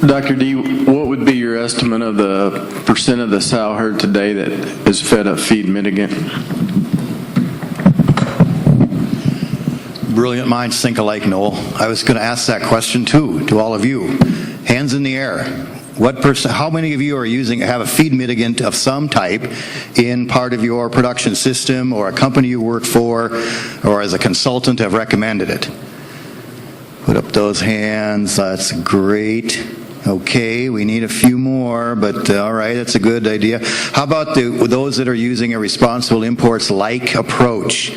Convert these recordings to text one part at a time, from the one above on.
Dr. D, what would be your estimate of the percent of the sow herd today that is fed up feed mitigant? Brilliant minds think alike, Noel. I was going to ask that question too, to all of you. Hands in the air. What percent? How many of you are have a feed mitigant of some type in part of your production system, or a company you work for, or as a consultant have recommended it? Put up those hands. That's great. Okay, we need a few more, but all right, that's a good idea. How about those that are using a responsible imports-like approach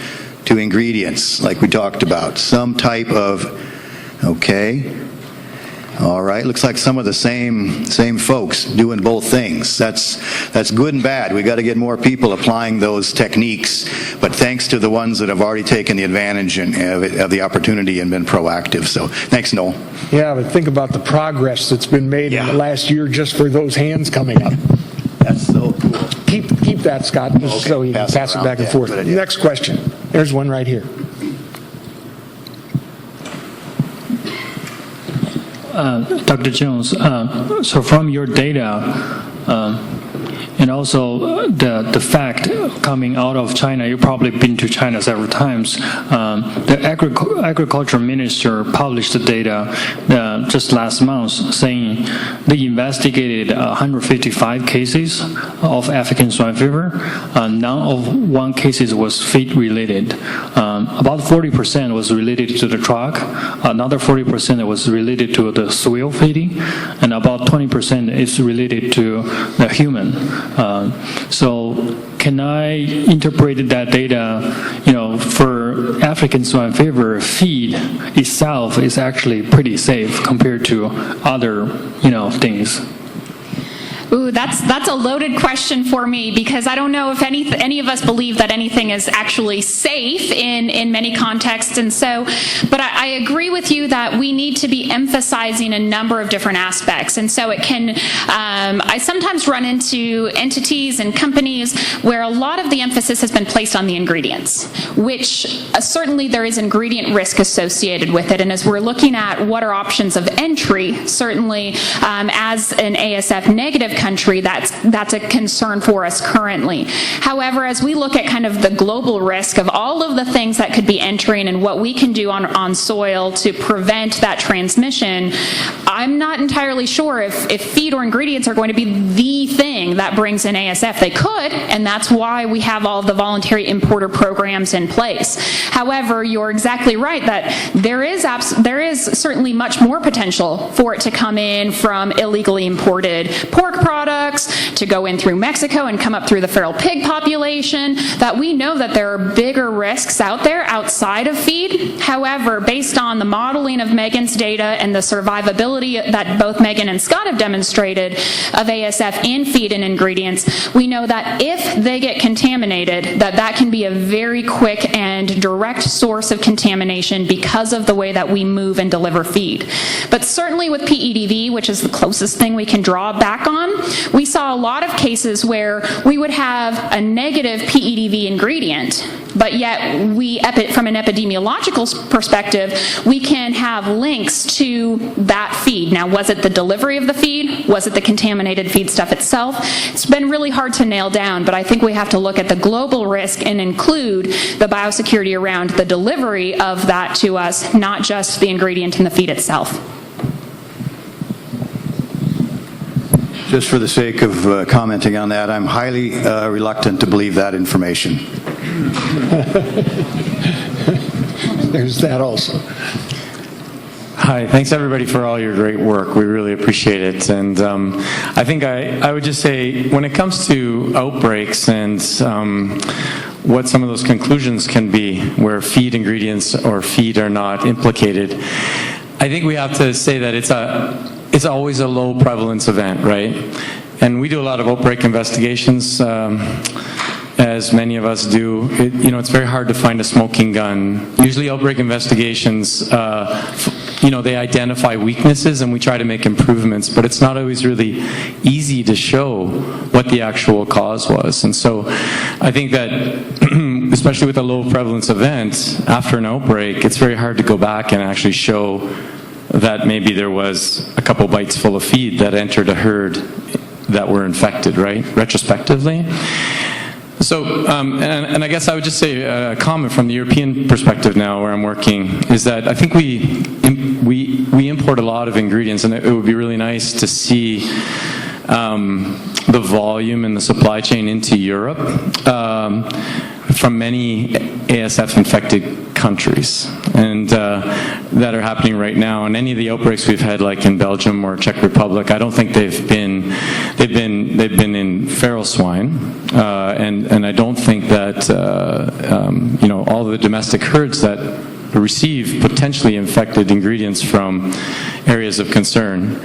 to ingredients, like we talked about? Some type of, okay. All right, looks like some of the same folks doing both things. That's good and bad. We got to get more people applying those techniques, but thanks to the ones that have already taken the advantage of the opportunity and been proactive. So thanks, Noel. Yeah, but think about the progress that's been made in the last year just for those hands coming up. That's so cool. Keep that, Scott, just so you can pass it back and forth. Next question. There's one right here. Dr. Jones, so from your data, and also the fact coming out of China, you've probably been to China several times. The agriculture minister published the data just last month saying they investigated 155 cases of African swine fever. None of one cases was feed related. About 40% was related to the truck. Another 40% was related to the soil feeding, and about 20% is related to the human. So can I interpret that data, for African swine fever, feed itself is actually pretty safe compared to other, things? Ooh, that's a loaded question for me, because I don't know if any of us believe that anything is actually safe in many contexts. And so, but I agree with you that we need to be emphasizing a number of different aspects. And so it can, I sometimes run into entities and companies where a lot of the emphasis has been placed on the ingredients, which certainly there is ingredient risk associated with it. And as we're looking at what are options of entry, certainly as an ASF negative country, that's a concern for us currently. However, as we look at kind of the global risk of all of the things that could be entering and what we can do on soil to prevent that transmission, I'm not entirely sure if feed or ingredients are going to be the thing that brings in ASF. They could, and that's why we have all the voluntary importer programs in place. However, you're exactly right that there is certainly much more potential for it to come in from illegally imported pork products, to go in through Mexico and come up through the feral pig population, that we know that there are bigger risks out there outside of feed. However, based on the modeling of Megan's data and the survivability that both Megan and Scott have demonstrated of ASF in feed and ingredients, we know that if they get contaminated, that can be a very quick and direct source of contamination because of the way that we move and deliver feed. But certainly with PEDV, which is the closest thing we can draw back on, we saw a lot of cases where we would have a negative PEDV ingredient, but yet from an epidemiological perspective, we can have links to that feed. Now, was it the delivery of the feed? Was it the contaminated feed stuff itself? It's been really hard to nail down, but I think we have to look at the global risk and include the biosecurity around the delivery of that to us, not just the ingredient in the feed itself. Just for the sake of commenting on that, I'm highly reluctant to believe that information. There's that also. Hi, thanks everybody for all your great work. We really appreciate it. And I think I would just say, when it comes to outbreaks and what some of those conclusions can be, where feed ingredients or feed are not implicated, I think we have to say that it's always a low prevalence event, right? And we do a lot of outbreak investigations, as many of us do. It's very hard to find a smoking gun. Usually outbreak investigations, they identify weaknesses and we try to make improvements, but it's not always really easy to show what the actual cause was. And so I think that, especially with a low prevalence event, after an outbreak, it's very hard to go back and actually show that maybe there was a couple bites full of feed that entered a herd that were infected, right, retrospectively. So, and I guess I would just say a comment from the European perspective now, where I'm working, is that I think we import a lot of ingredients, and it would be really nice to see the volume and the supply chain into Europe from many ASF-infected countries, and that are happening right now. And any of the outbreaks we've had, like in Belgium or Czech Republic, I don't think they've been in feral swine, and I don't think that all the domestic herds that receive potentially infected ingredients from areas of concern.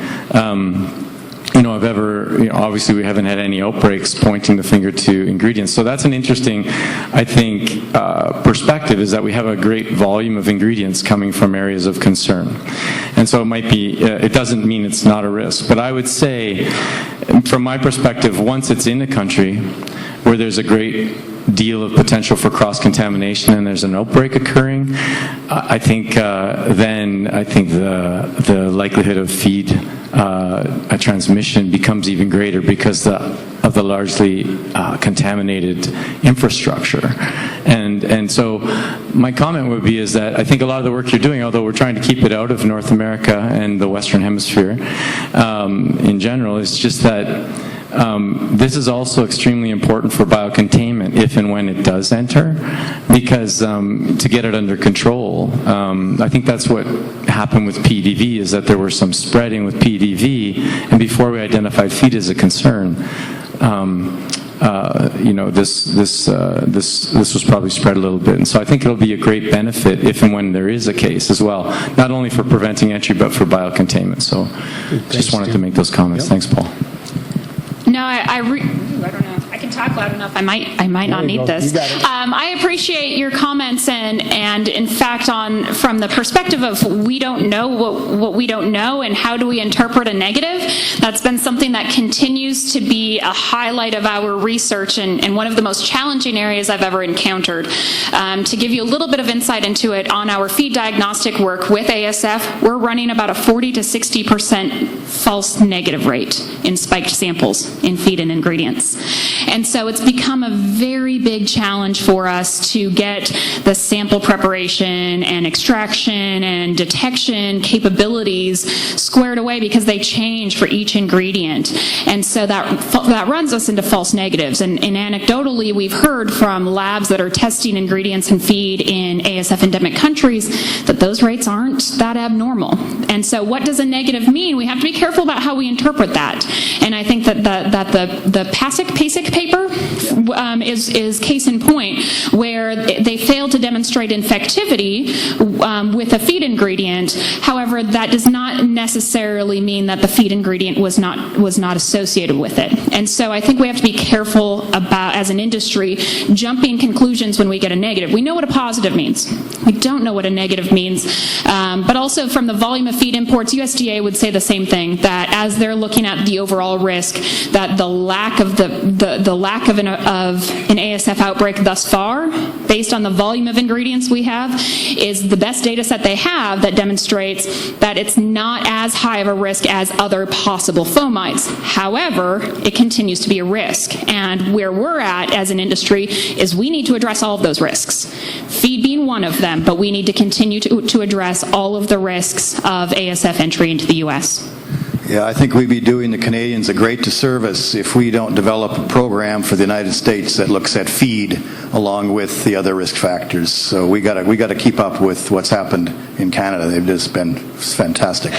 Obviously we haven't had any outbreaks pointing the finger to ingredients. So that's an interesting, I think, perspective, is that we have a great volume of ingredients coming from areas of concern. And so it might be, it doesn't mean it's not a risk. But I would say, from my perspective, once it's in a country where there's a great deal of potential for cross-contamination and there's an outbreak occurring, I think the likelihood of feed a transmission becomes even greater because of the largely contaminated infrastructure. And so my comment would be is that I think a lot of the work you're doing, although we're trying to keep it out of North America and the Western Hemisphere in general, is just that this is also extremely important for biocontainment if and when it does enter, because to get it under control, I think that's what happened with PDV, is that there was some spreading with PDV, and before we identified feed as a concern, this was probably spread a little bit. And so I think it'll be a great benefit if and when there is a case as well, not only for preventing entry but for biocontainment. So just wanted to make those comments. Yep. Thanks, Paul. No, I don't know. I can talk loud enough. I might not need this. I appreciate your comments, and in fact, from the perspective of we don't know what we don't know, and how do we interpret a negative, that's been something that continues to be a highlight of our research, and one of the most challenging areas I've ever encountered. To give you a little bit of insight into it, on our feed diagnostic work with ASF, we're running about a 40 to 60% false negative rate in spiked samples in feed and ingredients. And so it's become a very big challenge for us to get the sample preparation and extraction and detection capabilities squared away, because they change for each ingredient. And so that runs us into false negatives. And anecdotally, we've heard from labs that are testing ingredients and feed in ASF endemic countries that those rates aren't that abnormal. And so what does a negative mean? We have to be careful about how we interpret that. And I think that the PASIC paper is case in point, where they failed to demonstrate infectivity with a feed ingredient. However, that does not necessarily mean that the feed ingredient was not associated with it. And so I think we have to be careful about, as an industry, jumping conclusions when we get a negative. We know what a positive means. We don't know what a negative means. But also, from the volume of feed imports, USDA would say the same thing, that as they're looking at the overall risk, that the lack of an ASF outbreak thus far, based on the volume of ingredients we have, is the best data set they have that demonstrates that it's not as high of a risk as other possible fomites. However, it continues to be a risk. And where we're at as an industry is we need to address all of those risks. Feed being one of them, but we need to continue to address all of the risks of ASF entry into the U.S. Yeah, I think we'd be doing the Canadians a great disservice if we don't develop a program for the United States that looks at feed along with the other risk factors. So we got to keep up with what's happened in Canada. They've just been fantastic.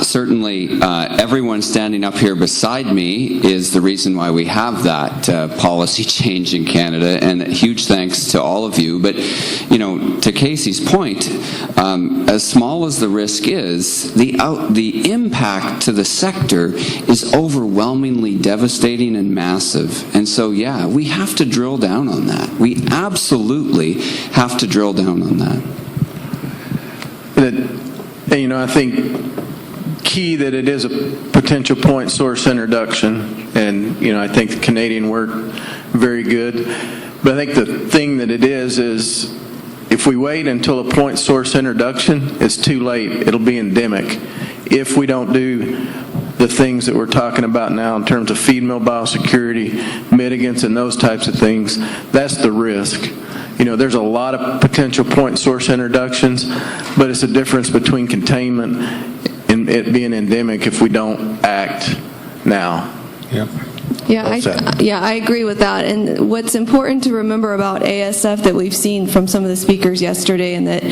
Certainly, everyone standing up here beside me is the reason why we have that policy change in Canada, and huge thanks to all of you. But, to Casey's point, as small as the risk is, the impact to the sector is overwhelmingly devastating and massive. And so, yeah, we have to drill down on that. We absolutely have to drill down on that. I think key that it is a potential point source introduction, and I think the Canadian work very good, but I think the thing that it is if we wait until a point source introduction, it's too late. It'll be endemic. If we don't do the things that we're talking about now in terms of feed mill biosecurity, mitigants, and those types of things, that's the risk. You know, there's a lot of potential point source introductions, but it's a difference between containment and it being endemic if we don't act now. Yep. Yeah, I agree with that. And what's important to remember about ASF that we've seen from some of the speakers yesterday, and that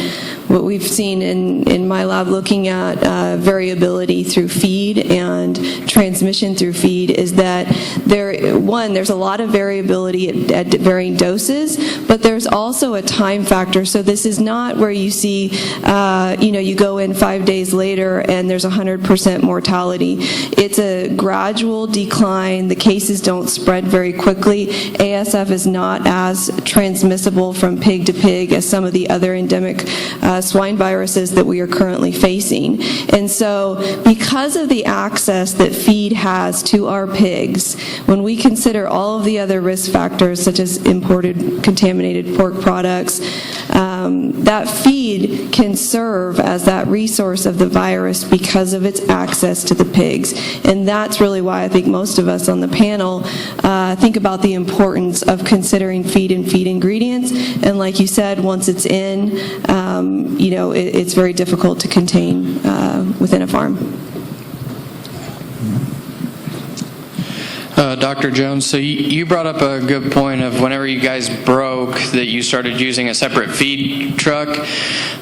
what we've seen in my lab looking at variability through feed and transmission through feed, is that there's a lot of variability at varying doses, but there's also a time factor. So this is not where you see, you go in 5 days later and there's 100% mortality. It's a gradual decline. The cases don't spread very quickly. ASF is not as transmissible from pig to pig as some of the other endemic swine viruses that we are currently facing. And so because of the access that feed has to our pigs, when we consider all of the other risk factors such as imported contaminated pork products, that feed can serve as that resource of the virus because of its access to the pigs. And that's really why I think most of us on the panel think about the importance of considering feed and feed ingredients. And like you said, once it's in, it's very difficult to contain within a farm. Dr. Jones, so you brought up a good point of whenever you guys broke that you started using a separate feed truck.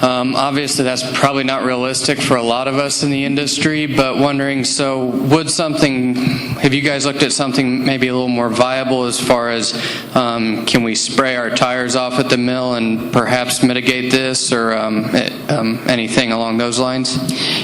Obviously that's probably not realistic for a lot of us in the industry, but wondering, so have you guys looked at something maybe a little more viable as far as can we spray our tires off at the mill and perhaps mitigate this, or anything along those lines?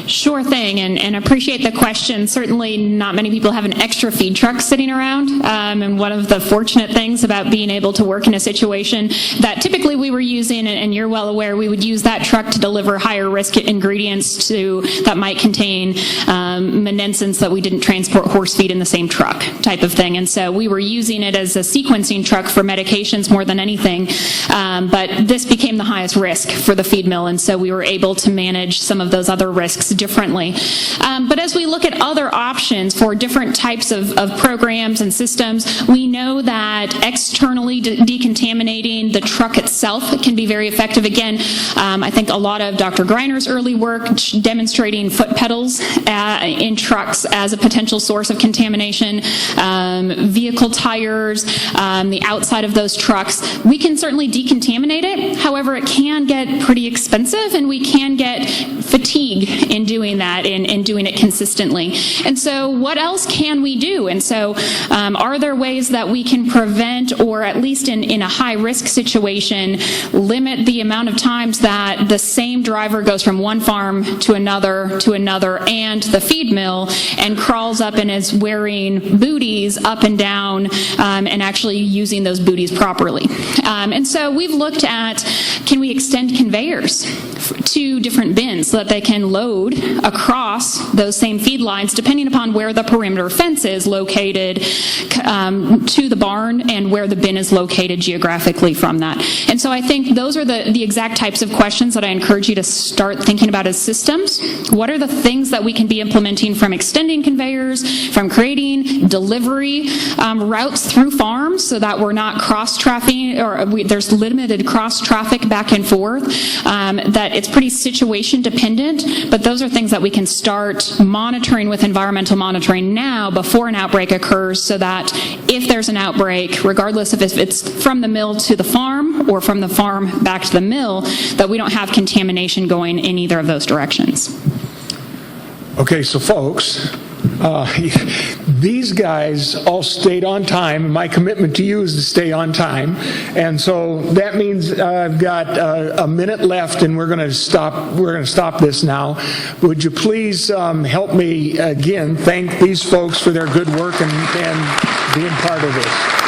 Sure thing, and appreciate the question. Certainly not many people have an extra feed truck sitting around, and one of the fortunate things about being able to work in a situation that typically we were using, and you're well aware, we would use that truck to deliver higher risk ingredients that might contain menensins that we didn't transport horse feed in the same truck type of thing. And so we were using it as a sequencing truck for medications more than anything, but this became the highest risk for the feed mill, and so we were able to manage some of those other risks differently. But as we look at other options for different types of programs and systems, we know that externally decontaminating the truck itself can be very effective. Again, I think a lot of Dr. Greiner's early work demonstrating foot pedals in trucks as a potential source of contamination, vehicle tires, the outside of those trucks, we can certainly decontaminate it. However, it can get pretty expensive, and we can get fatigue in doing that, in doing it consistently. And so what else can we do? And so are there ways that we can prevent, or at least in a high-risk situation, limit the amount of times that the same driver goes from one farm to another, and the feed mill, and crawls up and is wearing booties up and down, and actually using those booties properly. And so we've looked at, can we extend conveyors to different bins so that they can load across those same feed lines depending upon where the perimeter fence is located to the barn and where the bin is located geographically from that. And so I think those are the exact types of questions that I encourage you to start thinking about as systems. What are the things that we can be implementing, from extending conveyors, from creating delivery routes through farms so that we're not cross-trafficking, or there's limited cross-traffic back and forth, that it's pretty situation dependent, but those are things that we can start monitoring with environmental monitoring now before an outbreak occurs, so that if there's an outbreak, regardless if it's from the mill to the farm or from the farm back to the mill, that we don't have contamination going in either of those directions. Okay, so folks, these guys all stayed on time. My commitment to you is to stay on time. And so that means I've got a minute left, and we're going to stop this now. Would you please help me again thank these folks for their good work and being part of this.